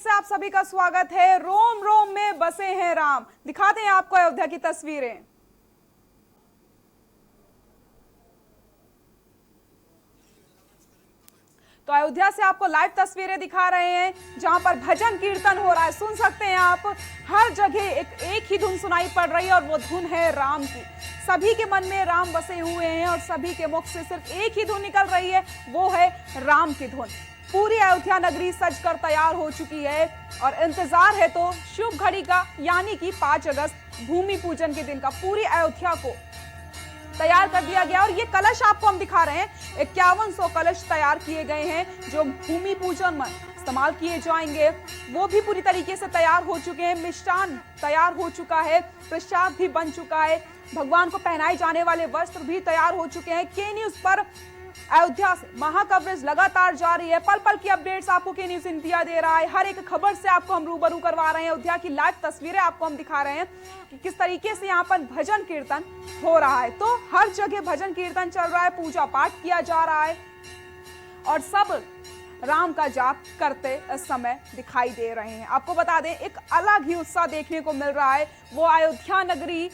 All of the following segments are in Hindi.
से आप सभी का स्वागत है। रोम रोम में बसे हैं राम। दिखाते हैं आपको अयोध्या की तस्वीरें। तो अयोध्या से आपको लाइव तस्वीरें दिखा रहे हैं जहां पर भजन कीर्तन हो रहा है। सुन सकते हैं आप, हर जगह एक ही धुन सुनाई पड़ रही है और वो धुन है राम की। सभी के मन में राम बसे हुए हैं और सभी के मुख से सिर्फ एक ही धुन निकल रही है, वो है राम की धुन। पूरी अयोध्या नगरी सजकर तैयार हो चुकी है और इंतजार है तो शुभ घड़ी का, यानी कि 5 अगस्त भूमि पूजन के दिन का। पूरी अयोध्या को तैयार कर दिया गया और ये कलश आपको हम दिखा रहे हैं। 5100 कलश तैयार किए गए हैं जो भूमि पूजन में इस्तेमाल किए जाएंगे। वो भी पूरी तरीके से तैयार हो चुके हैं। मिष्ठान तैयार हो चुका है, प्रसाद भी बन चुका है, भगवान को पहनाए जाने वाले वस्त्र भी तैयार हो चुके हैं। के न्यूज पर अयोध्या से महा कवरेज लगातार जारी है। पल पल की अपडेट्स आपको के न्यूज इंडिया दे रहा है। हर एक खबर से आपको हम रूबरू करवा रहे हैं। अयोध्या की लाइव तस्वीरें आपको हम दिखा रहे हैं कि किस तरीके से यहाँ पर भजन कीर्तन हो रहा है। तो हर जगह भजन कीर्तन चल रहा है, पूजा पाठ किया जा रहा है और सब राम का जाप करते इस समय दिखाई दे रहे हैं। आपको बता दें, एक अलग ही उत्साह देखने को मिल रहा है। वो अयोध्या नगरी,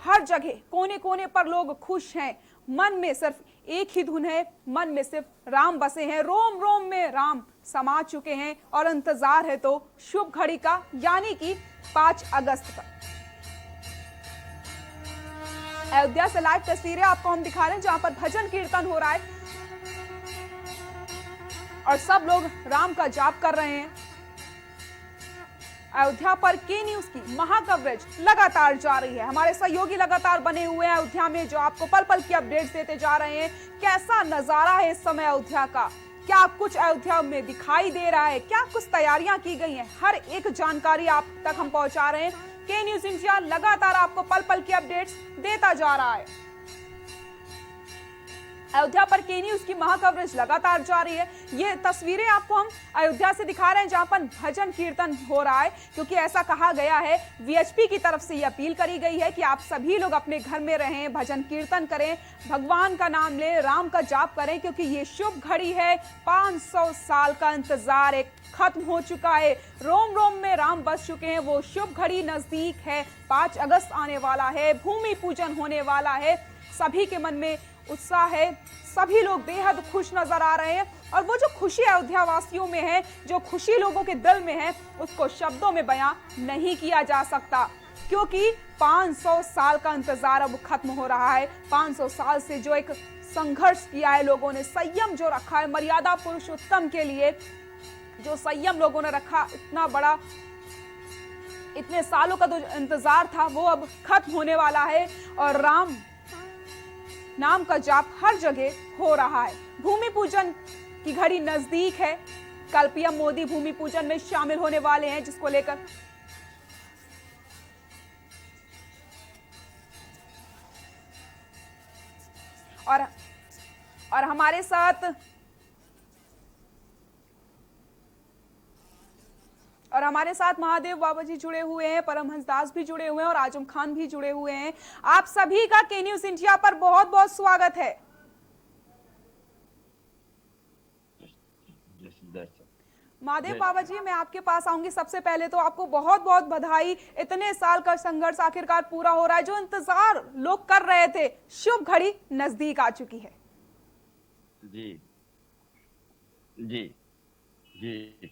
हर जगह कोने कोने पर लोग खुश हैं। मन में सिर्फ एक ही धुन है, मन में सिर्फ राम बसे हैं। रोम रोम में राम समा चुके हैं और इंतजार है तो शुभ घड़ी का, यानी कि 5 अगस्त का। अयोध्या से लाइव तस्वीरें आपको हम दिखा रहे हैं जहां पर भजन कीर्तन हो रहा है और सब लोग राम का जाप कर रहे हैं। अयोध्या पर के न्यूज की महा कवरेज लगातार जारी है। हमारे सहयोगी लगातार बने हुए हैं अयोध्या में, जो आपको पल पल की अपडेट्स देते जा रहे हैं। कैसा नजारा है इस समय अयोध्या का, क्या कुछ अयोध्या में दिखाई दे रहा है, क्या कुछ तैयारियां की गई हैं, हर एक जानकारी आप तक हम पहुंचा रहे हैं। के न्यूज इंडिया लगातार आपको पल पल की अपडेट्स देता जा रहा है। अयोध्या पर के न्यूज की महा कवरेज लगातार जारी है। ये तस्वीरें आपको हम अयोध्या से दिखा रहे हैं जहां पर भजन कीर्तन हो रहा है, क्योंकि ऐसा कहा गया है, वीएचपी की तरफ से ये अपील करी गई है कि आप सभी लोग अपने घर में रहें, भजन कीर्तन करें, भगवान का नाम लें, राम का जाप करें, क्योंकि ये शुभ घड़ी है। 500 साल का इंतजार एक खत्म हो चुका है। रोम रोम में राम बस चुके हैं। वो शुभ घड़ी नजदीक है। 5 अगस्त आने वाला है, भूमि पूजन होने वाला है। सभी के मन में उत्साह है, सभी लोग बेहद खुश नजर आ रहे हैं और वो जो खुशी अयोध्या वासियों में है, जो खुशी लोगों के दिल में है, उसको शब्दों में बयां नहीं किया जा सकता, क्योंकि 500 साल का इंतजार अब खत्म हो रहा है। 500 साल से जो एक संघर्ष किया है लोगों ने, संयम जो रखा है मर्यादा पुरुषोत्तम के लिए, जो संयम लोगों ने रखा, इतना बड़ा, इतने सालों का जो इंतजार था वो अब खत्म होने वाला है और राम नाम का जाप हर जगह हो रहा है। भूमि पूजन की घड़ी नजदीक है। कल पीएम मोदी भूमि पूजन में शामिल होने वाले हैं, जिसको लेकर और हमारे साथ महादेव बाबा जी जुड़े हुए हैं, परमहंस दास भी जुड़े हुए हैं और आजम खान भी जुड़े हुए हैं। आप सभी का के न्यूज इंडिया पर बहुत बहुत स्वागत है। महादेव बाबा जी, मैं आपके पास आऊंगी। सबसे पहले तो आपको बहुत बहुत बधाई। इतने साल का संघर्ष आखिरकार पूरा हो रहा है। जो इंतजार लोग कर रहे थे, शुभ घड़ी नजदीक आ चुकी है। जी जी जी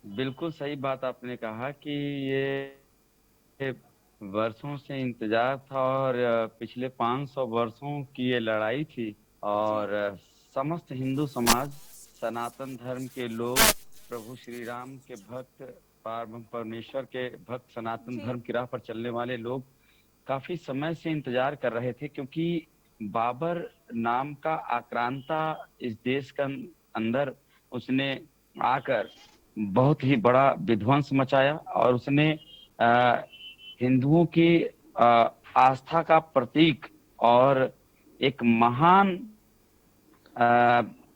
बिल्कुल सही बात आपने कहा कि ये वर्षों से इंतजार था और पिछले 500 वर्षों की ये लड़ाई थी और समस्त हिंदू समाज, सनातन धर्म के लोग, प्रभु श्री राम के भक्त, पारब्रह्म परमेश्वर के भक्त, सनातन धर्म की राह पर चलने वाले लोग काफी समय से इंतजार कर रहे थे, क्योंकि बाबर नाम का आक्रांता इस देश के अंदर उसने आकर बहुत ही बड़ा विध्वंस मचाया और उसने हिंदुओं की आस्था का प्रतीक और एक महान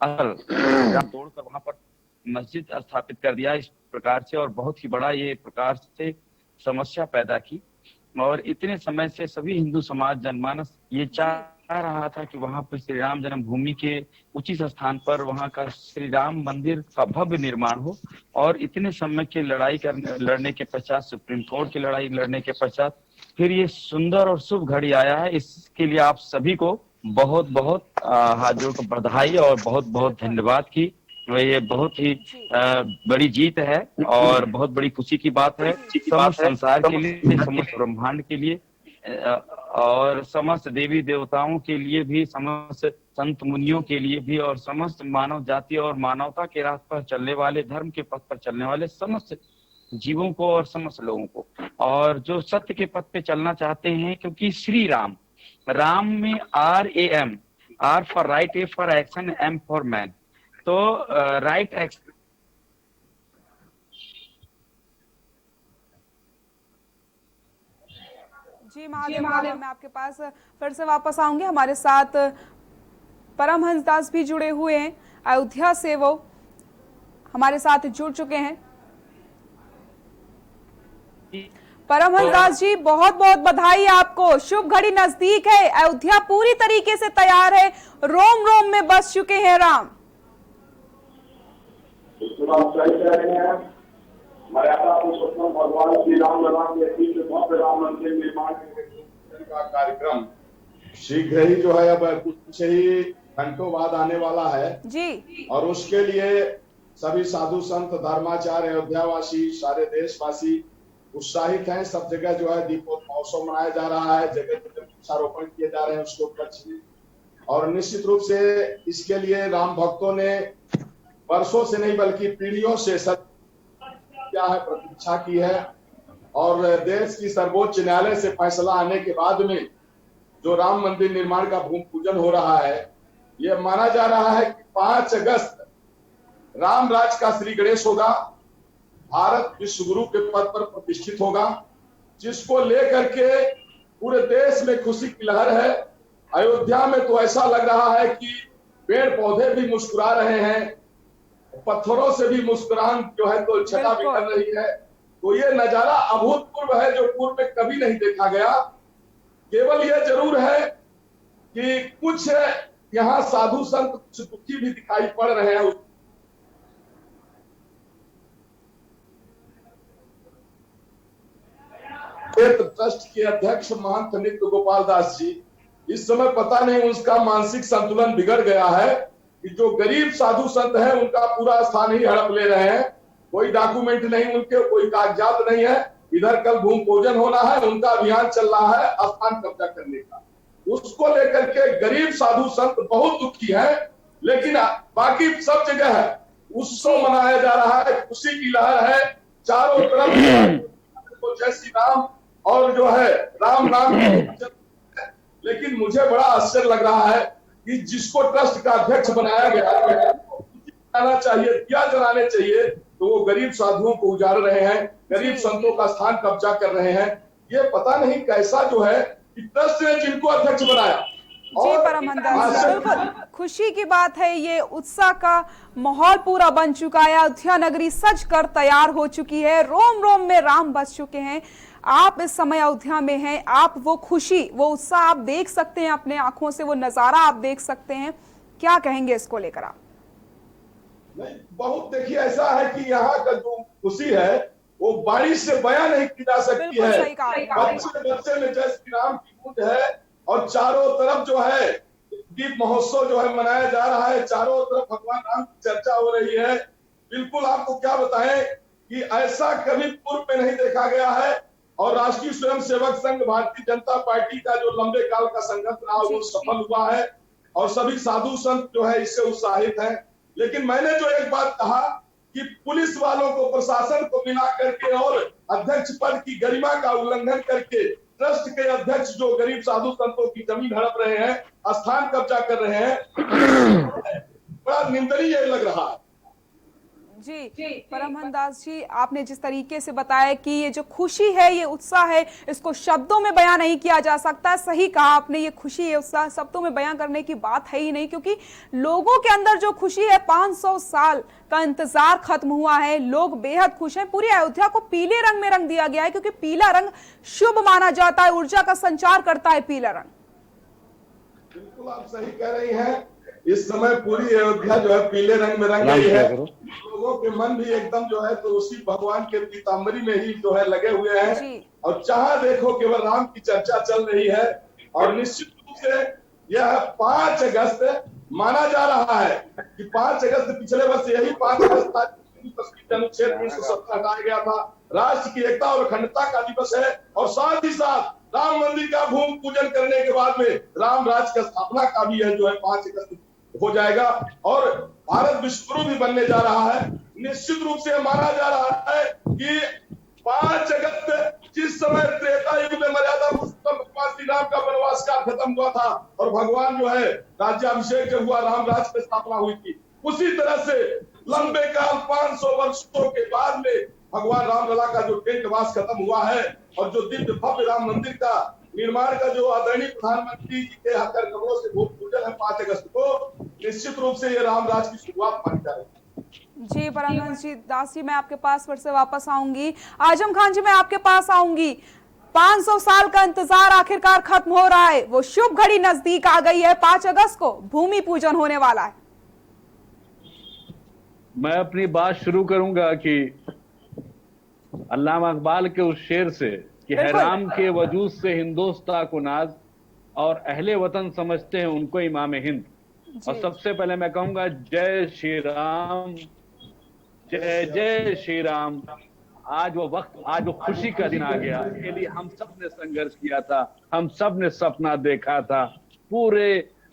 तोड़कर वहां पर मस्जिद स्थापित कर दिया इस प्रकार से, और बहुत ही बड़ा ये प्रकार से समस्या पैदा की। और इतने समय से सभी हिंदू समाज, जनमानस ये चाह रहा था कि वहां पर श्री राम जन्मभूमि के उचित स्थान पर वहां का श्री राम मंदिर का भव्य निर्माण हो। और इतने समय की लड़ने के पश्चात, सुप्रीम कोर्ट की लड़ाई लड़ने के पश्चात फिर ये सुंदर और शुभ घड़ी आया है। इसके लिए आप सभी को बहुत बहुत हाथ जोड़कर बधाई और बहुत बहुत धन्यवाद की। ये बहुत ही बड़ी जीत है और बहुत बड़ी खुशी की बात है समस्त संसार के लिए, समस्त ब्रह्मांड के लिए, और समस्त देवी देवताओं के लिए भी, समस्त संत मुनियों के लिए भी, और समस्त मानव जाति और मानवता के राह पर चलने वाले, धर्म के पथ पर चलने वाले समस्त जीवों को और समस्त लोगों को, और जो सत्य के पथ पे चलना चाहते हैं। क्योंकि श्री राम, राम में RAM, R for right, A for action, M for man. तो राइट एक्शन जी महादेव, मैं आपके पास फिर से वापस आऊंगी। हमारे साथ परमहंस दास भी जुड़े हुए हैं अयोध्या से, वो हमारे साथ जुड़ चुके हैं। परमहंस दास जी, बहुत बहुत बधाई आपको। शुभ घड़ी नजदीक है, अयोध्या पूरी तरीके से तैयार है, रोम रोम में बस चुके हैं राम। भगवान श्री राम के राम मंदिर निर्माण का कार्यक्रम शीघ्र ही जो है, अब कुछ ही घंटों बाद आने वाला है जी। और उसके लिए सभी साधु संत, धर्माचार्य, अयोध्यावासी, सारे देशवासी उत्साहित हैं। सब जगह जो है दीपोत्सव मनाया जा रहा है, जगह जगह वृक्षारोपण किए जा रहे हैं उसके उपलक्ष्य में। और निश्चित रूप से इसके लिए राम भक्तों ने वर्षों से नहीं बल्कि पीढ़ियों से क्या है प्रतीक्षा की है। और देश की सर्वोच्च न्यायालय से फैसला आने के बाद में जो राम मंदिर निर्माण का भूमि पूजन हो रहा है, यह माना जा रहा है कि 5 अगस्त राम राज का श्री गणेश होगा, भारत विश्व गुरु के पद पर प्रतिष्ठित होगा, जिसको लेकर के पूरे देश में खुशी की लहर है। अयोध्या में तो ऐसा लग रहा है कि पेड़ पौधे भी मुस्कुरा रहे हैं, पत्थरों से भी मुस्कुराहट जो है तो छटा बिखर रही है। तो ये नजारा अभूतपूर्व है, जो पूर्व में कभी नहीं देखा गया। केवल यह जरूर है कि कुछ यहाँ साधु संत कुछ दुखी भी दिखाई पड़ रहे हैं। ट्रस्ट के अध्यक्ष महंत नित्य गोपाल दास जी, इस समय पता नहीं उसका मानसिक संतुलन बिगड़ गया है कि जो गरीब साधु संत हैं उनका पूरा स्थान ही हड़प ले रहे हैं। कोई डॉक्यूमेंट नहीं उनके, कोई कागजात नहीं है। इधर कल भूमि पूजन होना है, उनका अभियान चल रहा है स्थान कब्जा करने का। उसको लेकर के गरीब साधु संत बहुत दुखी है, लेकिन बाकी सब जगह है उत्सव मनाया जा रहा है, खुशी की लहर है चारों तरफ। तो जय श्री राम और जो है राम नाम। लेकिन मुझे बड़ा आश्चर्य लग रहा है कि जिसको ट्रस्ट का अध्यक्ष बनाया गया है, चाहिए, दिया जलाने चाहिए, तो वो गरीब साधुओं को उजाड़ रहे हैं, गरीब संतों का स्थान कब्जा कर रहे हैं। ये पता नहीं कैसा जो है कि ट्रस्ट ने जिनको अध्यक्ष बनाया। जी परमहंस, बिल्कुल खुशी की बात है, ये उत्साह का माहौल पूरा बन चुका है। अयोध्या नगरी सज कर तैयार हो चुकी है, रोम रोम में राम बस चुके हैं। आप इस समय अयोध्या में हैं, आप वो खुशी, वो उत्साह आप देख सकते हैं अपने आंखों से, वो नजारा आप देख सकते हैं। क्या कहेंगे इसको लेकर आप? नहीं, बहुत देखिए ऐसा है कि यहाँ का जो खुशी है वो बारिश से बयां नहीं की जा सकती है। बच्चे बच्चे में जय श्री राम की गूंज है और चारों तरफ जो है दीप महोत्सव जो है मनाया जा रहा है, चारों तरफ भगवान राम की चर्चा हो रही है। बिल्कुल आपको क्या बताएं कि ऐसा कभी पूर्व में नहीं देखा गया है। और राष्ट्रीय स्वयंसेवक संघ भारतीय जनता पार्टी का जो लंबे काल का संघर्ष रहा वो सफल हुआ है और सभी साधु संत जो है इससे उत्साहित हैं। लेकिन मैंने जो एक बात कहा कि पुलिस वालों को, प्रशासन को मिला करके और अध्यक्ष पद की गरिमा का उल्लंघन करके ट्रस्ट के अध्यक्ष जो गरीब साधु संतों की जमीन हड़प रहे हैं, स्थान कब्जा कर रहे हैं, बड़ा निंदनीय लग रहा है। जी परमहंस दास जी, आपने जिस तरीके से बताया कि ये जो खुशी है, ये उत्साह है, इसको शब्दों में बयां नहीं किया जा सकता। सही कहा आपने, ये खुशी, ये उत्साह शब्दों में बयां करने की बात है ही नहीं, क्योंकि लोगों के अंदर जो खुशी है, 500 साल का इंतजार खत्म हुआ है, लोग बेहद खुश हैं। पूरी अयोध्या को पीले रंग में रंग दिया गया है, क्योंकि पीला रंग शुभ माना जाता है, ऊर्जा का संचार करता है पीला रंग। बिल्कुल आप सही कह रही हैं। इस समय पूरी अयोध्या जो है पीले रंग में रंग गई है। लोगों के मन भी एकदम जो है तो उसी भगवान के पीताम्बरी में ही जो है लगे हुए हैं। जी और जहां देखो केवल राम की चर्चा चल रही है। और निश्चित रूप से यह 5 अगस्त माना जा रहा है कि 5 अगस्त पिछले वर्ष यही 5 अगस्त था अनुच्छेद 370 हटाया गया था। राष्ट्र की एकता और अखंडता का दिवस है। और साथ ही साथ राम मंदिर का भूमि पूजन करने के बाद में राम राज्य की स्थापना का भी है जो है 5 अगस्त हो जाएगा। और भारत विश्व गुरु भी बनने जा रहा है। निश्चित रूप से माना जा रहा है कि 5 अगस्त जिस समय त्रेता युग में मर्यादा पुरुषोत्तम भगवान श्री राम का वनवास काल खत्म हुआ था और भगवान जो है राज्याभिषेक जब हुआ, राम राज्य की स्थापना हुई थी, उसी तरह से लंबे काल 500 वर्षों के बाद में भगवान रामलला का जो टेंटवास खत्म हुआ है और जो दिव्य भव्य राम मंदिर का निर्माण का जो आदरणीय प्रधानमंत्री जी के कर कमलों से भूमि पूजन है 5 अगस्त को, निश्चित रूप से ये राम राज की शुरुआत मानी जा रही है। जी परमहंस जी दास जी, मैं आपके पास फिर से वापस आऊंगी। आजम खान जी, मैं आपके पास आऊंगी। 500 साल का इंतजार आखिरकार खत्म हो रहा है, वो शुभ घड़ी नजदीक आ गई है। 5 अगस्त को भूमि पूजन होने वाला है। मैं अपनी बात शुरू करूंगा कि अल्लामा इकबाल के उस शेर से कि है राम के वजूद से हिंदोस्तां को नाज और अहले वतन समझते हैं उनको इमाम हिंद। और सबसे पहले मैं कहूंगा जय श्री राम, जय जय श्री राम। आज वो वक्त, आज वो खुशी का दिन आ गया। इसके लिए हम सब ने संघर्ष किया था, हम सब ने सपना देखा था। पूरे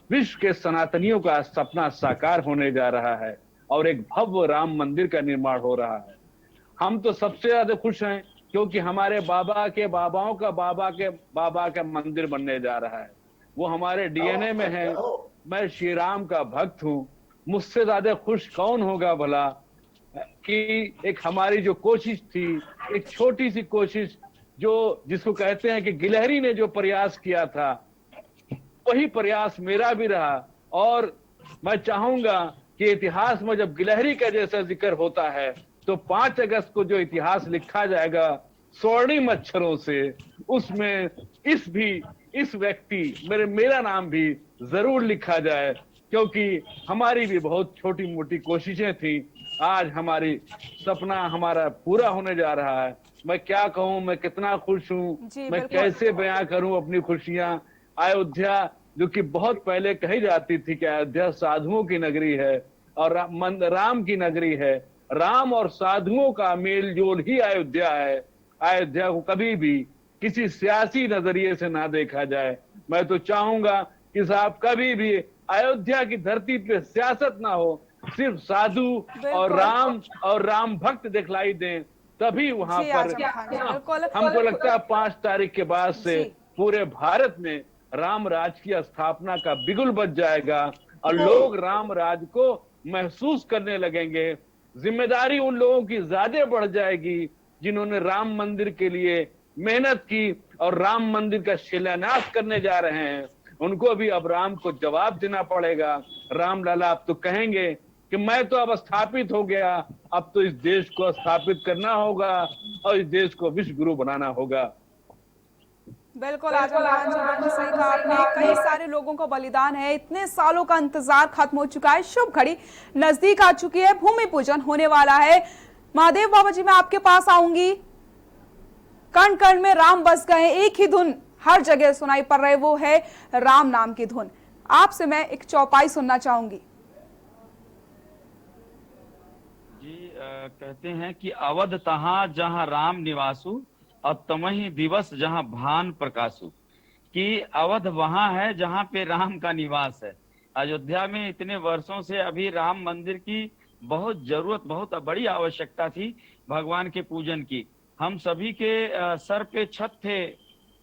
विश्व के सनातनियों का सपना साकार होने जा रहा है और एक भव्य राम मंदिर का निर्माण हो रहा है। हम तो सबसे ज्यादा खुश हैं क्योंकि हमारे बाबा के बाबाओं का बाबा का मंदिर बनने जा रहा है। वो हमारे डीएनए में है। मैं श्री राम का भक्त हूँ। मुझसे ज्यादा खुश कौन होगा भला कि एक हमारी जो कोशिश थी, एक छोटी सी कोशिश जिसको कहते हैं कि गिलहरी ने जो प्रयास किया था, वही प्रयास मेरा भी रहा। और मैं चाहूंगा कि इतिहास में जब गिलहरी का जैसा जिक्र होता है तो 5 अगस्त को जो इतिहास लिखा जाएगा स्वर्णिम अक्षरों से, उसमें इस व्यक्ति मेरा नाम भी जरूर लिखा जाए, क्योंकि हमारी भी बहुत छोटी मोटी कोशिशें थी। आज हमारी सपना हमारा पूरा होने जा रहा है। मैं क्या कहूं, मैं कितना खुश हूं, मैं कैसे बयां करूं अपनी खुशियां। अयोध्या जो कि बहुत पहले कही जाती थी कि अयोध्या साधुओं की नगरी है और राम की नगरी है। राम और साधुओं का मेल जोल ही अयोध्या है। अयोध्या को कभी भी किसी सियासी नजरिए से ना देखा जाए। मैं तो चाहूंगा कि साहब कभी भी अयोध्या की धरती पे सियासत ना हो, सिर्फ साधु और राम भक्त दिखलाई दें, तभी वहां पर हमको लगता है 5 तारीख के बाद से पूरे भारत में राम राज की स्थापना का बिगुल बज जाएगा और लोग राम राज को महसूस करने लगेंगे। जिम्मेदारी उन लोगों की ज्यादा बढ़ जाएगी जिन्होंने राम मंदिर के लिए मेहनत की और राम मंदिर का शिलान्यास करने जा रहे हैं। उनको भी अब राम को जवाब देना पड़ेगा। राम लला अब तो कहेंगे कि मैं तो अब स्थापित हो गया, अब तो इस देश को स्थापित करना होगा और इस देश को विश्व गुरु बनाना होगा। बिल्कुल आजम खान जी, बिल्कुल सही कहा आपने। कई सारे लोगों का बलिदान है, इतने सालों का इंतजार खत्म हो चुका है, शुभ घड़ी नजदीक आ चुकी है, भूमि पूजन होने वाला है। महादेव बाबा जी, मैं आपके पास आऊंगी। कण कण में राम बस गए, एक ही धुन हर जगह सुनाई पड़ रही, वो है राम नाम की धुन। आपसे मैं एक चौपाई सुनना चाहूंगी। जी कहते हैं कि अवध तहां जहां राम निवासु और तमही दिवस जहां भान प्रकाशु, कि अवध वहां है जहां पे राम का निवास है। अयोध्या में इतने वर्षों से अभी राम मंदिर की बहुत जरूरत, बहुत बड़ी आवश्यकता थी भगवान के पूजन की। हम सभी के सर पे छत थे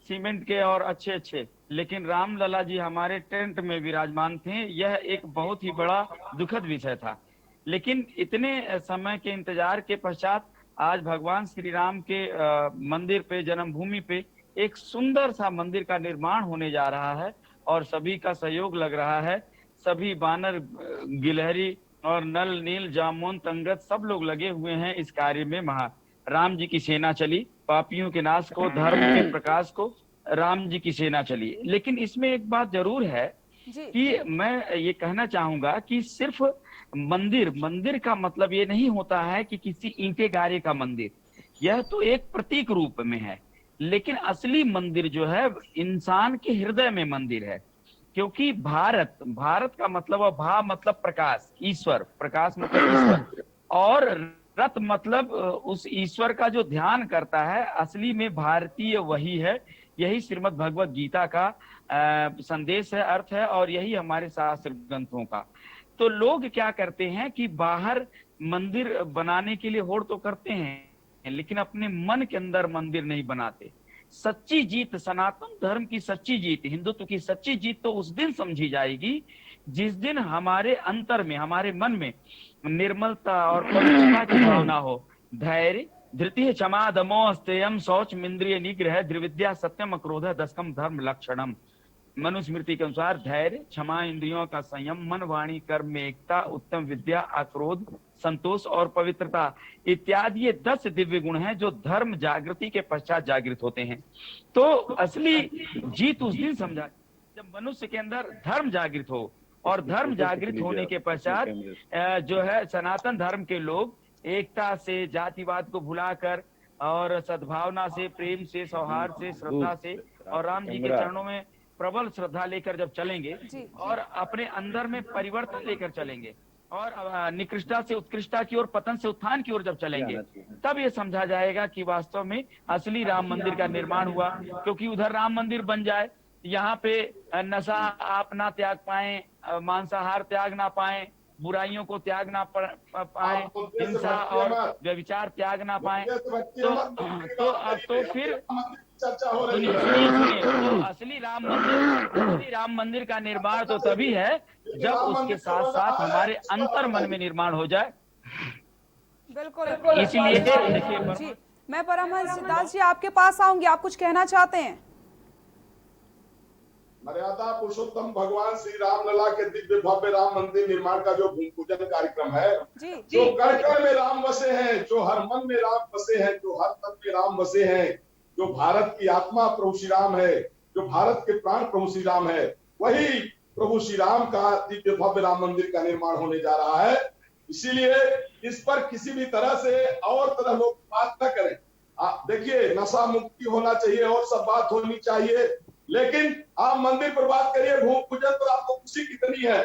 सीमेंट के और अच्छे अच्छे, लेकिन राम लला जी हमारे टेंट में विराजमान थे। यह एक बहुत ही बड़ा दुखद विषय था। लेकिन इतने समय के इंतजार के पश्चात आज भगवान श्री राम के मंदिर पे, जन्मभूमि पे एक सुंदर सा मंदिर का निर्माण होने जा रहा है और सभी का सहयोग लग रहा है। सभी बानर, गिलहरी और नल, नील, जामुन, तंगत सब लोग लगे हुए हैं इस कार्य में। राम जी की सेना चली, पापियों के नाश को, धर्म के प्रकाश को राम जी की सेना चली। लेकिन इसमें एक बात जरूर है जी कि मैं ये कहना चाहूंगा कि सिर्फ मंदिर का मतलब ये नहीं होता है कि किसी ईंटे गारे का मंदिर, यह तो एक प्रतीक रूप में है। लेकिन असली मंदिर जो है इंसान के हृदय में मंदिर है। क्योंकि भारत भारत का मतलब, भा मतलब प्रकाश, ईश्वर, प्रकाश मतलब ईश्वर, और रत मतलब उस ईश्वर का जो ध्यान करता है, असली में भारतीय वही है। यही श्रीमद् भगवत गीता का संदेश है, अर्थ है, और यही हमारे शास्त्र ग्रंथों का। तो लोग क्या करते हैं कि बाहर मंदिर बनाने के लिए होड़ तो करते हैं, लेकिन अपने मन के अंदर मंदिर नहीं बनाते। सच्ची जीत, सनातन धर्म की सच्ची जीत, हिंदुत्व की सच्ची जीत तो उस दिन समझी जाएगी जिस दिन हमारे अंतर में, हमारे मन में निर्मलता और पवित्रता की भावना हो। धैर्य, धृति, क्षमा, दमो, स्थेयम, शौच, इंद्रिय निग्रह, धृविद्या, सत्यम, अक्रोध, दशकम धर्म लक्षणम। मनुस्मृति के अनुसार धैर्य, क्षमा, इंद्रियों का संयम, मन, वाणी, कर्म में एकता, उत्तम विद्या, अक्रोध, संतोष और पवित्रता इत्यादि ये 10 दिव्य गुण हैं जो धर्म जागृति के पश्चात जागृत होते हैं। तो असली जीत उस दिन समझा जब मनुष्य के अंदर धर्म जागृत हो, और धर्म जागृत होने के पश्चात जो है सनातन धर्म के लोग एकता से, जातिवाद को भुलाकर और सद्भावना से, प्रेम से, सौहार्द से, श्रद्धा से और राम जी के चरणों में प्रबल श्रद्धा लेकर जब चलेंगे और अपने अंदर में परिवर्तन लेकर चलेंगे और निकृष्टता से उत्कृष्टता की ओर, पतन से उत्थान की ओर जब चलेंगे, तब ये समझा जाएगा कि वास्तव में असली राम मंदिर का निर्माण हुआ। क्योंकि उधर राम मंदिर बन जाए, यहाँ पे नशा आप ना त्याग पाए, मांसाहार त्याग ना पाए, बुराइयों को त्याग ना पाए, हिंसा और व्यभिचार त्याग ना पाए, तो फिर चर्चा हो रही सुनिए है। सुनिए सुनिए, तो असली राम मंदिर का निर्माण तो तभी है जब उसके साथ साथ हमारे अंतर मन में निर्माण हो जाए। बिल्कुल। इसीलिए देखिए जी, मैं परमहंस दास जी आपके पास आऊंगी, आप कुछ कहना चाहते हैं? मर्यादा पुरुषोत्तम भगवान श्री राम लला के दिव्य भव्य राम मंदिर निर्माण का जो भूमि पूजन कार्यक्रम है, जो कण कण में राम बसे हैं, जो हर मन में राम बसे हैं, जो हर तन में राम बसे हैं, जो भारत की आत्मा प्रभु श्री राम है, जो भारत के प्राण प्रभु श्री राम है, वही प्रभु श्री राम का दिव्य भव्य राम मंदिर का निर्माण होने जा रहा है। इसीलिए इस पर किसी भी तरह से और तरह लोग बात न करें। देखिए, नशा मुक्ति होना चाहिए और सब बात होनी चाहिए, लेकिन आप मंदिर पर बात करिए, भूमि पूजन पर आपको खुशी कितनी है।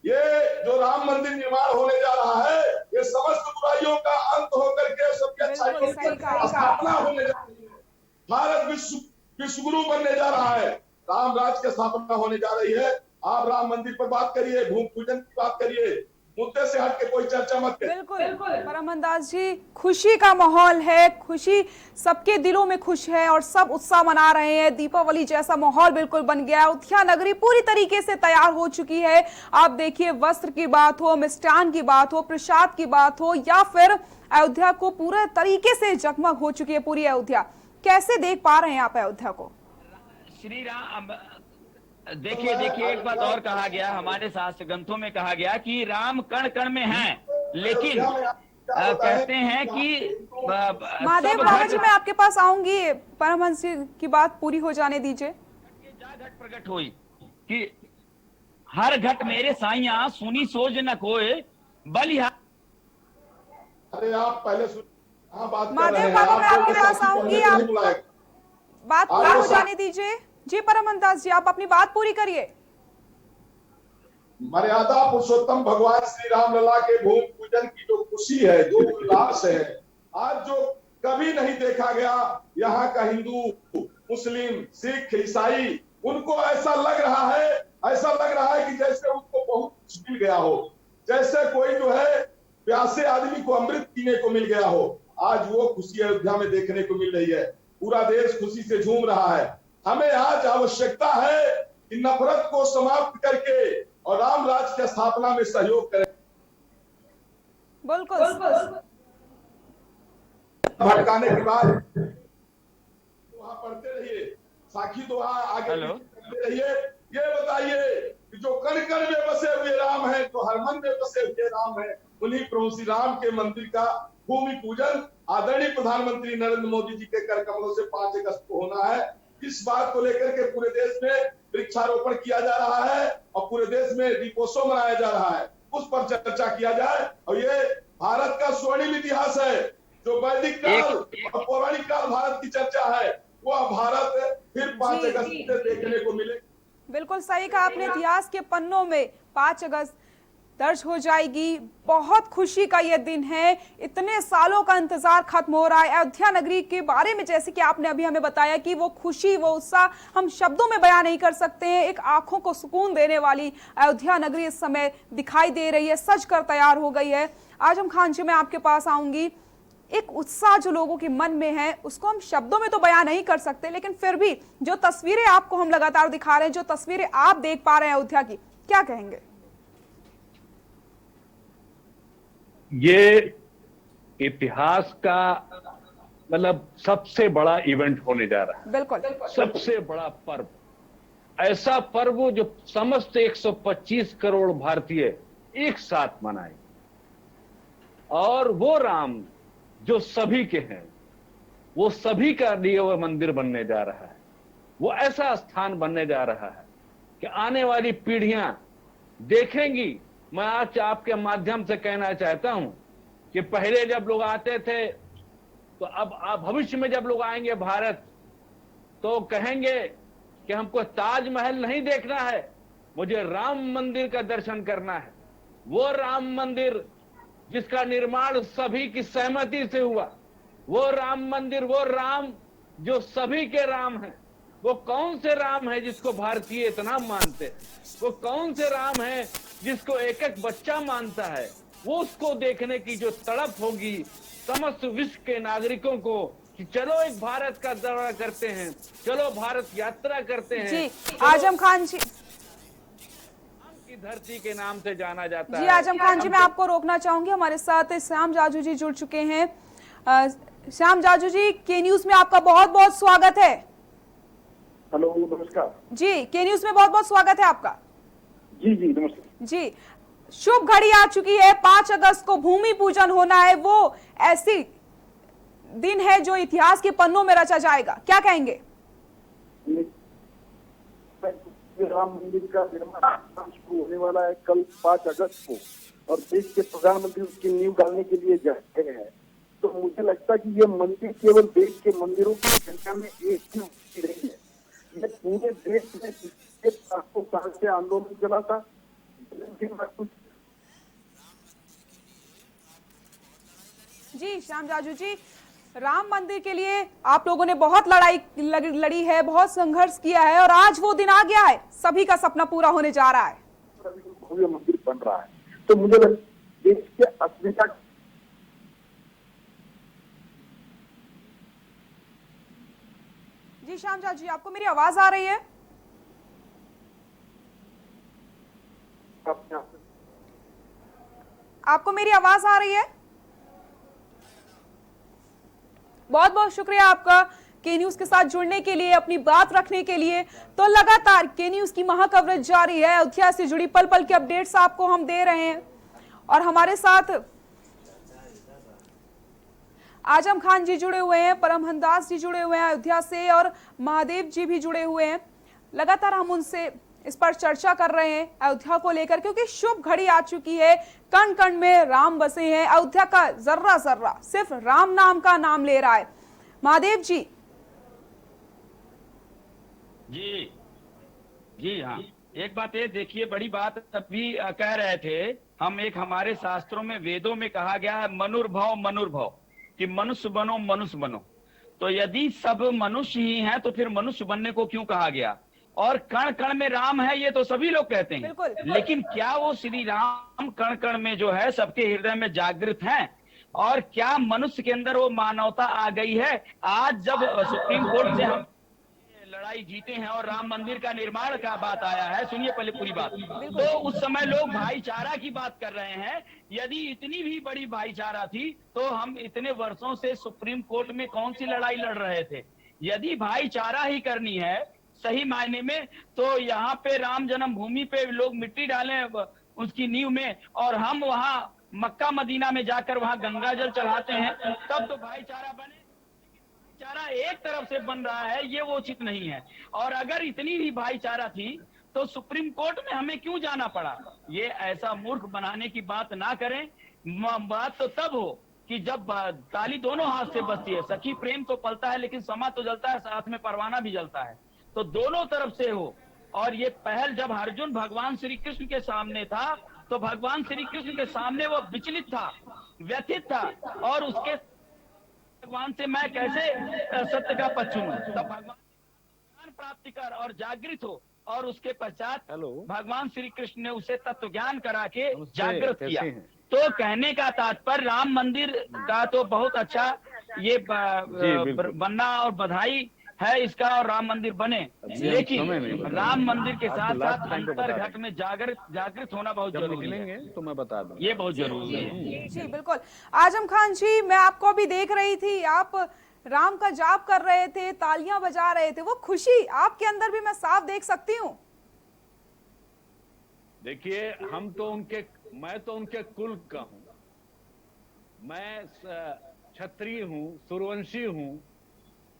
ये जो राम मंदिर निर्माण होने जा रहा है, ये समस्त बुराइयों का अंत होकर के सबकी अच्छाइयों की स्थापना होने जा रही है। भारत विश्व गुरु बनने जा रहा है, राम राज की स्थापना होने जा रही है। आप राम मंदिर पर बात करिए, भूमि पूजन की बात करिए, मुद्दे से हट के कोई चर्चा मत करिए। बिल्कुल परमहंस जी, खुशी का माहौल है, खुशी सबके दिलों में खुश है और सब उत्साह मना रहे हैं। दीपावली जैसा माहौल बिल्कुल बन गया है। अयोध्या नगरी पूरी तरीके से तैयार हो चुकी है। आप देखिए, वस्त्र की बात हो, मिष्ठान की बात हो, प्रसाद की बात हो, या फिर अयोध्या को पूरे तरीके से जगमग हो चुकी है पूरी अयोध्या। कैसे देख पा रहे हैं आप अयोध्या को? श्री राम, देखिए एक बात और कहा गया, हमारे शास्त्र ग्रंथों में कहा गया कि राम कण कण में हैं, लेकिन कहते हैं कि महादेव बाबा जी, मैं आपके पास आऊंगी, परमहंस जी की बात पूरी हो जाने दीजिए। घट प्रकट हुई कि हर घट मेरे साइया सुनी सोज न कोय बलिहार। अरे आप पहले बात महादेव बाबा, मैं आपके पास आऊंगी, आप बात पूरी हो जाने दीजिए। जी परमहंस दास जी, आप अपनी बात पूरी करिए। मर्यादा पुरुषोत्तम भगवान श्री राम लला के भूमि पूजन की जो खुशी है, जो उल्लास है, आज जो कभी नहीं देखा गया। यहाँ का हिंदू, मुस्लिम, सिख, ईसाई, उनको ऐसा लग रहा है कि जैसे उनको बहुत कुछ मिल गया हो, जैसे कोई जो है प्यासे आदमी को अमृत पीने को मिल गया हो। आज वो खुशी अयोध्या में देखने को मिल रही है। पूरा देश खुशी से झूम रहा है। हमें आज आवश्यकता है कि नफरत को समाप्त करके और राम राज की स्थापना में सहयोग करें। बिल्कुल। भटकाने के बाद दुआ पढ़ते रहिए, साखी दुआ आगे पढ़ते रहिए। ये बताइए कि जो कण कण में बसे हुए राम हैं, जो हर मन में बसे हुए राम हैं, उन्हीं प्रभु श्री राम के मंदिर का भूमि पूजन आदरणीय प्रधानमंत्री नरेंद्र मोदी जी के कर कमलों से 5 अगस्त को होना है। इस बात को लेकर के पूरे देश में वृक्षारोपण किया जा रहा है और पूरे देश में दीपोत्सव मनाया जा रहा है, उस पर चर्चा किया जाए। और ये भारत का स्वर्णिम इतिहास है, जो वैदिक काल और पौराणिक काल भारत की चर्चा है, वह भारत फिर 5 अगस्त से देखने को मिले। बिल्कुल सही कहा आपने, इतिहास के पन्नों में 5 अगस्त दर्ज हो जाएगी। बहुत खुशी का यह दिन है, इतने सालों का इंतजार खत्म हो रहा है। अयोध्या नगरी के बारे में जैसे कि आपने अभी हमें बताया कि वो खुशी, वो उत्साह हम शब्दों में बयान नहीं कर सकते हैं। एक आंखों को सुकून देने वाली अयोध्या नगरी इस समय दिखाई दे रही है, सज कर तैयार हो गई है। आजम खान जी, मैं आपके पास आऊंगी। एक उत्साह जो लोगों के मन में है उसको हम शब्दों में तो बयान नहीं कर सकते, लेकिन फिर भी जो तस्वीरें आपको हम लगातार दिखा रहे हैं, जो तस्वीरें आप देख पा रहे हैं अयोध्या की, क्या कहेंगे? ये इतिहास का मतलब सबसे बड़ा इवेंट होने जा रहा है। बिल्कुल, सबसे बड़ा पर्व, ऐसा पर्व जो समस्त 125 करोड़ भारतीय एक साथ मनाए, और वो राम जो सभी के हैं, वो सभी का लिए हुआ मंदिर बनने जा रहा है। वो ऐसा स्थान बनने जा रहा है कि आने वाली पीढ़ियां देखेंगी। मैं आज आपके माध्यम से कहना चाहता हूं कि पहले जब लोग आते थे, तो अब भविष्य में जब लोग आएंगे भारत, तो कहेंगे कि हमको ताजमहल नहीं देखना है, मुझे राम मंदिर का दर्शन करना है। वो राम मंदिर जिसका निर्माण सभी की सहमति से हुआ, वो राम मंदिर, वो राम जो सभी के राम हैं। वो कौन से राम है जिसको भारतीय इतना मानते हैं? वो कौन से राम है जिसको एक एक बच्चा मानता है? वो उसको देखने की जो तड़प होगी समस्त विश्व के नागरिकों को कि चलो एक भारत का दौरा करते हैं, चलो भारत यात्रा करते हैं। जी आजम खान जी, की धरती के नाम से जाना जाता है। जी आजम खान जी, मैं आपको रोकना चाहूंगी। हमारे साथ श्याम जाजू जी जुड़ चुके हैं। श्याम जाजू जी, के न्यूज में आपका बहुत बहुत स्वागत है। हेलो, नमस्कार जी, के न्यूज में बहुत बहुत स्वागत है आपका। जी जी नमस्कार जी, शुभ घड़ी आ चुकी है, 5 अगस्त को भूमि पूजन होना है। वो ऐसी दिन है जो इतिहास के पन्नों में रचा जाएगा, क्या कहेंगे? राम मंदिर का निर्माण शुरू होने वाला है कल 5 अगस्त को, और देश के प्रधानमंत्री उसकी नींव डालने के लिए जा रहे हैं। तो मुझे लगता है कि ये मंदिर केवल देश के मंदिरों की संख्या में एक ही नहीं है, ये पूरे देश में 700 साल से आंदोलन चला था। जी श्याम जाजू जी, राम मंदिर के लिए आप लोगों ने बहुत लड़ाई लड़ी है, बहुत संघर्ष किया है, और आज वो दिन आ गया है, सभी का सपना पूरा होने जा रहा है। भव्य मंदिर बन रहा है, तो मुझे लगता है देश के अस्मिता। जी श्याम जाजू जी, आपको मेरी आवाज आ रही है? आपको मेरी आवाज आ रही है? बहुत बहुत शुक्रिया आपका के न्यूज के साथ जुड़ने के लिए, अपनी बात रखने के लिए। तो लगातार के न्यूज की महा कवरेज जारी है, अयोध्या से जुड़ी पल पल के अपडेट्स आपको हम दे रहे हैं, और हमारे साथ आजम खान जी जुड़े हुए हैं, परमहंस दास जी जुड़े हुए हैं अयोध्या से, और महादेव जी भी जुड़े हुए हैं। लगातार हम उनसे इस पर चर्चा कर रहे हैं अयोध्या को लेकर, क्योंकि शुभ घड़ी आ चुकी है। कण कण में राम बसे हैं, अयोध्या का जर्रा जर्रा सिर्फ राम नाम का नाम ले रहा है। महादेव जी। जी जी हाँ, एक बात ये देखिए, बड़ी बात अभी कह रहे थे हम, एक हमारे शास्त्रों में, वेदों में कहा गया है मनुर्भव मनुर्भव, कि मनुष्य बनो मनुष्य बनो। तो यदि सब मनुष्य ही हैं तो फिर मनुष्य बनने को क्यों कहा गया? और कण कण में राम है, ये तो सभी लोग कहते हैं, लेकिन क्या वो श्री राम कण कण में जो है सबके हृदय में जागृत हैं? और क्या मनुष्य के अंदर वो मानवता आ गई है? आज जब सुप्रीम कोर्ट से हम लड़ाई जीते हैं और राम मंदिर का निर्माण का बात आया है, सुनिए पहले पूरी बात, तो उस समय लोग भाईचारा की बात कर रहे हैं। यदि इतनी भी बड़ी भाईचारा थी तो हम इतने वर्षों से सुप्रीम कोर्ट में कौन सी लड़ाई लड़ रहे थे? यदि भाईचारा ही करनी है सही मायने में, तो यहाँ पे राम जन्मभूमि पे लोग मिट्टी डालें उसकी नींव में, और हम वहाँ मक्का मदीना में जाकर वहाँ गंगा जल चढ़ाते हैं, तब तो भाईचारा बने। भाईचारा एक तरफ से बन रहा है, ये वो उचित नहीं है। और अगर इतनी ही भाईचारा थी तो सुप्रीम कोर्ट में हमें क्यों जाना पड़ा? ये ऐसा मूर्ख बनाने की बात ना करें। बात तो तब हो कि जब ताली दोनों हाथ से बजती है। सखी प्रेम तो पलता है लेकिन समा तो जलता है, साथ में परवाना भी जलता है, तो दोनों तरफ से हो। और ये पहल जब अर्जुन भगवान श्री कृष्ण के सामने था तो भगवान श्री कृष्ण के सामने वो विचलित था, व्यथित था, और उसके भगवान से मैं कैसे सत्य का पक्ष चुनूं? तब भगवान ज्ञान प्राप्ति कर और जागृत हो, और उसके पश्चात भगवान श्री कृष्ण ने उसे तत्व ज्ञान करा के जागृत किया। तो कहने का तात्पर्य राम मंदिर का तो बहुत अच्छा ये बनना और बधाई है इसका, और राम मंदिर बने, लेकिन राम मंदिर के साथ साथ अंतर्घट में जागृत होना बहुत जरूरी है। तो मैं बता दूं, ये बहुत जरूरी है। जी बिल्कुल। आजम खान जी, मैं आपको भी देख रही थी, आप राम का जाप कर रहे थे, तालियां बजा रहे थे, वो खुशी आपके अंदर भी मैं साफ देख सकती हूँ। देखिए, मैं तो उनके कुल का हूं, मैं क्षत्रिय हूं, सूर्यवंशी हूं।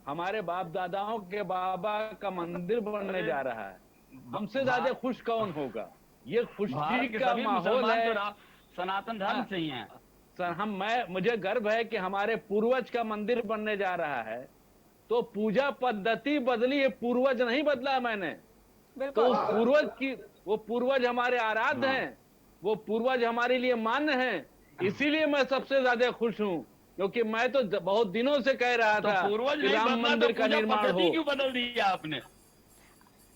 हमारे बाप दादाओं के बाबा का मंदिर बनने जा रहा है, हमसे ज्यादा खुश कौन होगा? ये खुशी का माहौल है। सनातन धर्म से ही है सर। मुझे गर्व है कि हमारे पूर्वज का मंदिर बनने जा रहा है। तो पूजा पद्धति बदली है, पूर्वज नहीं बदला मैंने। तो वो पूर्वज हमारे आराध्य हैं, वो पूर्वज हमारे लिए मान्य हैं। इसीलिए मैं सबसे ज्यादा खुश हूं, क्योंकि मैं तो बहुत दिनों से कह रहा था कि राम मंदिर का निर्माण हो। क्यों बदल दिया आपने?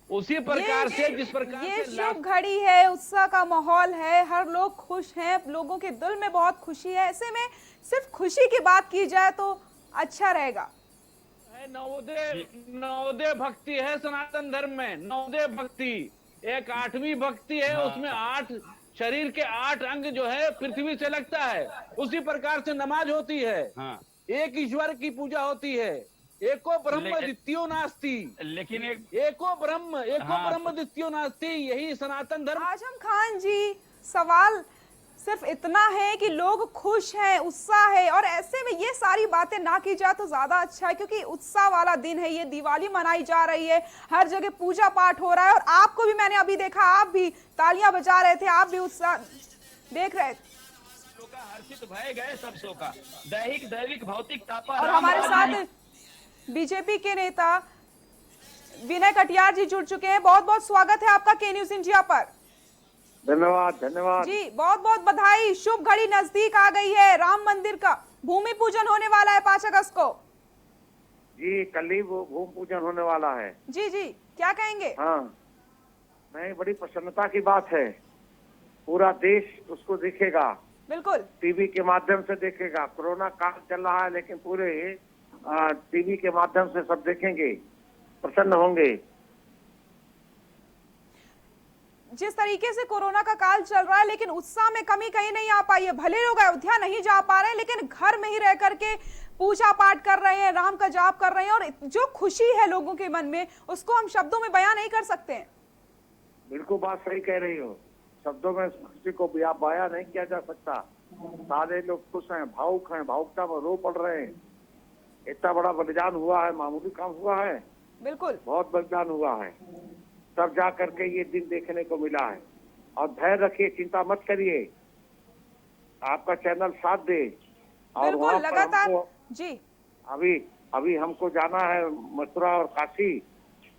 उसी प्रकार से जिस प्रकार ये से शुभ घड़ी है, उत्साह का माहौल है, हर लोग खुश हैं, लोगों के दिल में बहुत खुशी है। ऐसे में सिर्फ खुशी की बात की जाए तो अच्छा रहेगा। नवोदय भक्ति है सनातन धर्म में। नवोदय भक्ति एक 8वीं भक्ति है। उसमें 8 शरीर के 8 अंग जो है पृथ्वी से लगता है। उसी प्रकार से नमाज होती है। एक ईश्वर की पूजा होती है। एको ब्रह्म द्वितीयो नास्ति। लेकिन एको ब्रह्म द्वितीयो नास्ति, यही सनातन धर्म। आजम खान जी, सवाल सिर्फ इतना है कि लोग खुश हैं, उत्साह है, और ऐसे में ये सारी बातें ना की जाए तो ज्यादा अच्छा है, क्योंकि उत्साह वाला दिन है। ये दिवाली मनाई जा रही है, हर जगह पूजा पाठ हो रहा है, और आपको भी मैंने अभी देखा, आप भी तालियां बजा रहे थे, आप भी उत्साह देख रहे थे। हर्षित भय गए सब शोका, दैविक भौतिक तापा। और हमारे साथ बीजेपी के नेता विनय कटियार जी जुड़ चुके हैं। बहुत बहुत स्वागत है आपका के न्यूज इंडिया पर। धन्यवाद जी, बहुत बहुत बधाई। शुभ घड़ी नजदीक आ गई है, राम मंदिर का भूमि पूजन होने वाला है 5 अगस्त को। जी, कल ही वो भूमि पूजन होने वाला है। जी जी, क्या कहेंगे? हाँ, नहीं, बड़ी प्रसन्नता की बात है। पूरा देश उसको देखेगा, बिल्कुल टीवी के माध्यम से देखेगा। कोरोना काल चल रहा है, लेकिन पूरे टीवी के माध्यम से सब देखेंगे, प्रसन्न होंगे। जिस तरीके से कोरोना का काल चल रहा है, लेकिन उत्साह में कमी कहीं नहीं आ पाई है। भले लोग अयोध्या नहीं जा पा रहे हैं, लेकिन घर में ही रह करके पूजा पाठ कर रहे हैं, राम का जाप कर रहे हैं, और जो खुशी है लोगों के मन में, उसको हम शब्दों में बयां नहीं कर सकते हैं। बिल्कुल बात सही कह रही हो। शब्दों में खुशी को बयां नहीं किया जा सकता। सारे लोग खुश हैं, भावुक हैं, भावुकता में रो पड़ रहे हैं। इतना बड़ा बलिदान हुआ है, मामूली काम हुआ है? बिल्कुल, बहुत बलिदान हुआ है, तब जा करके ये दिन देखने को मिला है। और धैर्य रखिए, चिंता मत करिए, आपका चैनल साथ दे। और वहाँ पर लगातार जी, अभी हमको जाना है मथुरा और काशी।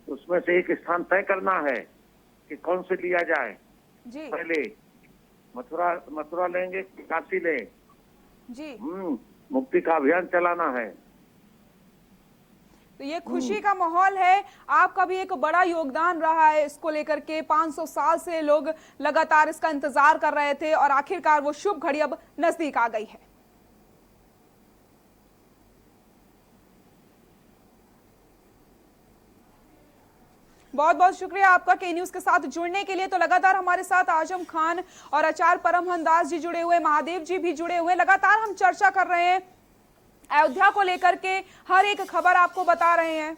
उसमें से एक स्थान तय करना है कि कौन से लिया जाए जी। पहले मथुरा लेंगे कि काशी ले जी। मुक्ति का अभियान चलाना है। तो ये खुशी का माहौल है। आपका भी एक बड़ा योगदान रहा है इसको लेकर के। 500 साल से लोग लगातार इसका इंतजार कर रहे थे, और आखिरकार वो शुभ घड़ी अब नजदीक आ गई है। बहुत बहुत शुक्रिया आपका के न्यूज के साथ जुड़ने के लिए। तो लगातार हमारे साथ आजम खान और आचार्य परमहंस दास जी जुड़े हुए, महादेव जी भी जुड़े हुए। लगातार हम चर्चा कर रहे हैं अयोध्या को लेकर के, हर एक खबर आपको बता रहे हैं।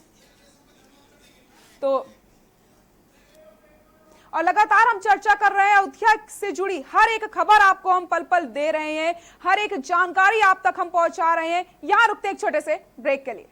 तो और लगातार हम चर्चा कर रहे हैं अयोध्या से जुड़ी हर एक खबर आपको हम पल पल दे रहे हैं, हर एक जानकारी आप तक हम पहुंचा रहे हैं। यहां रुकते एक छोटे से ब्रेक के लिए।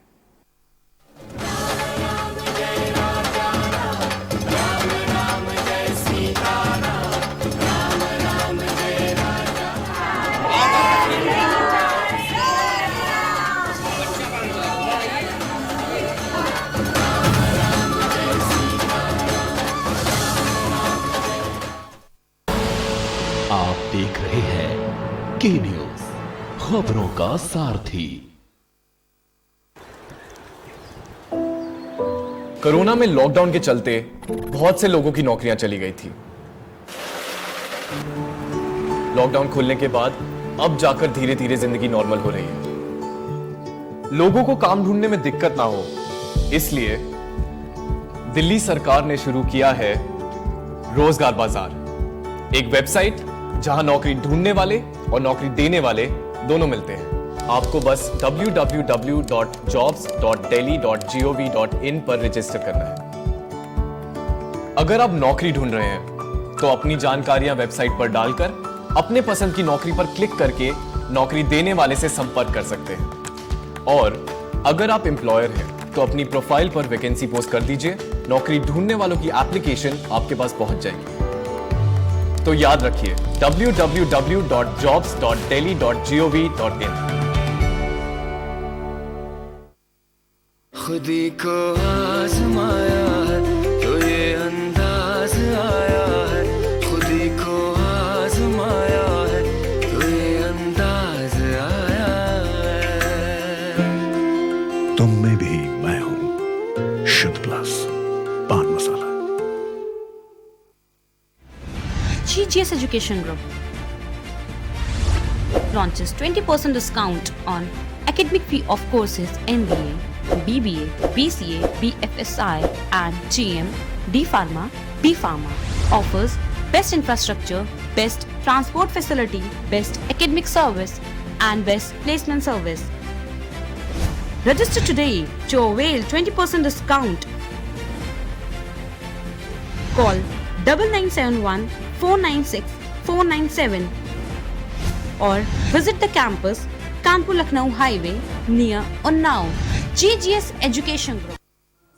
आप देख रहे हैं के न्यूज, खबरों का सारथी। कोरोना में लॉकडाउन के चलते बहुत से लोगों की नौकरियां चली गई थी। लॉकडाउन खुलने के बाद अब जाकर धीरे धीरे जिंदगी नॉर्मल हो रही है। लोगों को काम ढूंढने में दिक्कत ना हो, इसलिए दिल्ली सरकार ने शुरू किया है रोजगार बाजार, एक वेबसाइट जहां नौकरी ढूंढने वाले और नौकरी देने वाले दोनों मिलते हैं। आपको बस www.jobs.delhi.gov.in पर रजिस्टर करना है। अगर आप नौकरी ढूंढ रहे हैं तो अपनी जानकारियां वेबसाइट पर डालकर अपने पसंद की नौकरी पर क्लिक करके नौकरी देने वाले से संपर्क कर सकते हैं। और अगर आप एम्प्लॉयर हैं तो अपनी प्रोफाइल पर वैकेंसी पोस्ट कर दीजिए। नौकरी ढूंढने वालों की एप्लीकेशन आपके पास पहुंच जाएगी। तो याद रखिए www.jobs.delhi.gov.in। खुदी को आजमाया है तो ये अंदाज आया है, खुदी को आजमाया है तो ये अंदाज आया है। तुम में भी मैं हूं, शुद्ध प्लस पान मसाला। GGS Education Group launches 20% discount on academic fee of courses MBA, BBA, BCA, BFSI and GM, D Pharma, B Pharma. Offers best infrastructure, best transport facility, best academic service and best placement service. Register today to avail 20% discount. Call 9971 496 497 or visit the campus Kanpur Lucknow highway near Unnao. GGS education group.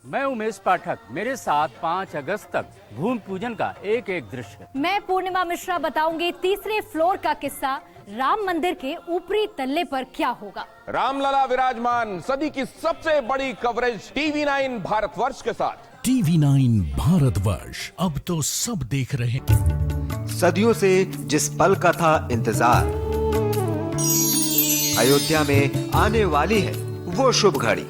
मैं उमेश पाठक, मेरे साथ 5 अगस्त तक भूमि पूजन का एक एक दृश्य। मैं पूर्णिमा मिश्रा बताऊंगी तीसरे फ्लोर का किस्सा, राम मंदिर के ऊपरी तल्ले पर क्या होगा। रामलला विराजमान, सदी की सबसे बड़ी कवरेज TV9 भारतवर्ष के साथ। TV9 भारतवर्ष, अब तो सब देख रहे हैं। सदियों से जिस पल का था इंतजार, अयोध्या में आने वाली है वो शुभ घड़ी।